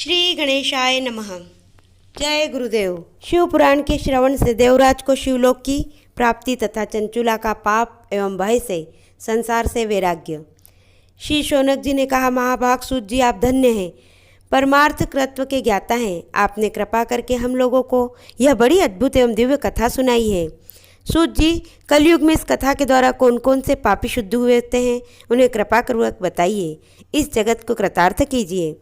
श्री गणेशाय नमः। जय गुरुदेव। शिव पुराण के श्रवण से देवराज को शिवलोक की प्राप्ति तथा चंचुला का पाप एवं भय से संसार से वैराग्य। श्री शौनक जी ने कहा, महाभाग सूत जी, आप धन्य हैं, परमार्थ कृत्व के ज्ञाता हैं। आपने कृपा करके हम लोगों को यह बड़ी अद्भुत एवं दिव्य कथा सुनाई है। सूत जी, कलयुग में इस कथा के द्वारा कौन कौन से पापी शुद्ध हुए होते हैं, उन्हें कृपा पूर्वक बताइए, इस जगत को कृतार्थ कीजिए।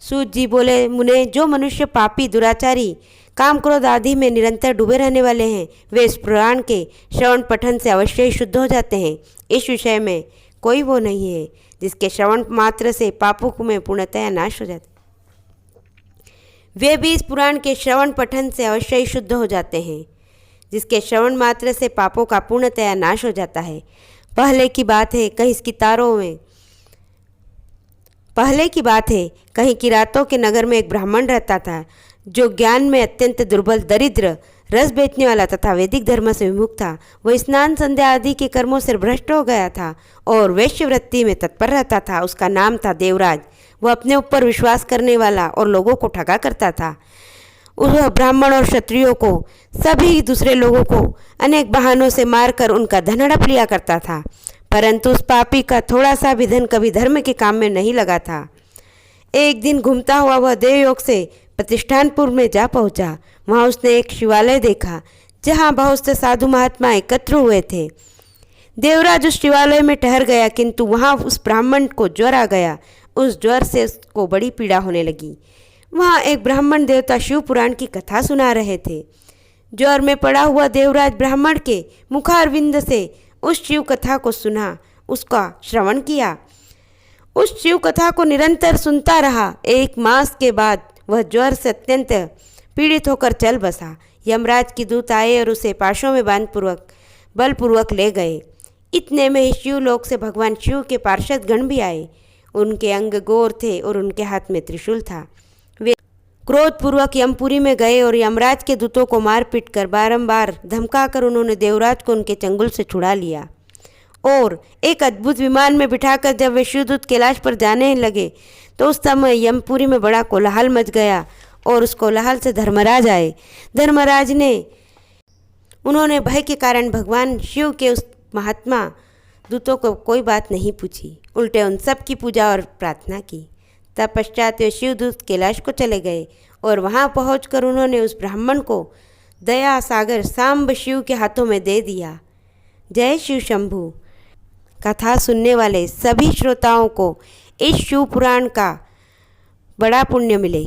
सूत जी बोले, मुने, जो मनुष्य पापी, दुराचारी, काम क्रोध आदि में निरंतर डूबे रहने वाले हैं, वे इस पुराण के श्रवण पठन से अवश्य ही शुद्ध हो जाते हैं। इस विषय में कोई वो नहीं है जिसके श्रवण मात्र से पापों में पूर्णतया नाश हो जाते। वे भी इस पुराण के श्रवण पठन से अवश्य ही शुद्ध हो जाते हैं, जिसके श्रवण मात्र से पापों का पूर्णतया नाश हो जाता है। पहले की बात है, कहीं की रातों के नगर में एक ब्राह्मण रहता था, जो ज्ञान में अत्यंत दुर्बल, दरिद्र, रस बेचने वाला तथा वैदिक धर्म से विमुख था। वह स्नान संध्या आदि के कर्मों से भ्रष्ट हो गया था और वैश्यवृत्ति में तत्पर रहता था। उसका नाम था देवराज। वह अपने ऊपर विश्वास करने वाला और लोगों को ठगा करता था। वह ब्राह्मण और क्षत्रियों को, सभी दूसरे लोगों को अनेक बहानों से मारकर उनका धन हड़प लिया करता था, परंतु उस पापी का थोड़ा सा भी धन कभी धर्म के काम में नहीं लगा था। एक दिन घूमता हुआ वह देवयोग से प्रतिष्ठानपुर में जा पहुंचा। वहां उसने एक शिवालय देखा, जहां बहुत से साधु महात्मा एकत्र हुए थे। देवराज उस शिवालय में ठहर गया, किंतु वहां उस ब्राह्मण को ज्वर आ गया। उस ज्वर से उसको बड़ी पीड़ा होने लगी। वहां एक ब्राह्मण देवता शिव पुराण की कथा सुना रहे थे। ज्वर में पड़ा हुआ देवराज ब्राह्मण के मुखारविंद से उस शिव कथा को सुना, उसका श्रवण किया। उस शिव कथा को निरंतर सुनता रहा। एक मास के बाद वह ज्वर से अत्यंत पीड़ित होकर चल बसा। यमराज की दूत आए और उसे पाशों में बांध बलपूर्वक ले गए। इतने में ही शिवलोक से भगवान शिव के पार्षद गण भी आए। उनके अंग गोर थे और उनके हाथ में त्रिशूल था। वे क्रोधपूर्वक यमपुरी में गए और यमराज के दूतों को मार पीट कर बारंबार धमकाकर उन्होंने देवराज को उनके चंगुल से छुड़ा लिया और एक अद्भुत विमान में बिठाकर जब वे शिवदूत कैलाश पर जाने लगे, तो उस समय यमपुरी में बड़ा कोलाहल मच गया और उस कोलाहल से धर्मराज आए। धर्मराज ने उन्होंने भय के कारण भगवान शिव के उस महात्मा दूतों को कोई बात नहीं पूछी, उल्टे उन सब की पूजा और प्रार्थना की। तत्पश्चात वे शिवदूत कैलाश को चले गए और वहां पहुंचकर उन्होंने उस ब्राह्मण को दया सागर सांब शिव के हाथों में दे दिया। जय शिव शंभु। कथा सुनने वाले सभी श्रोताओं को इस शिव पुराण का बड़ा पुण्य मिले।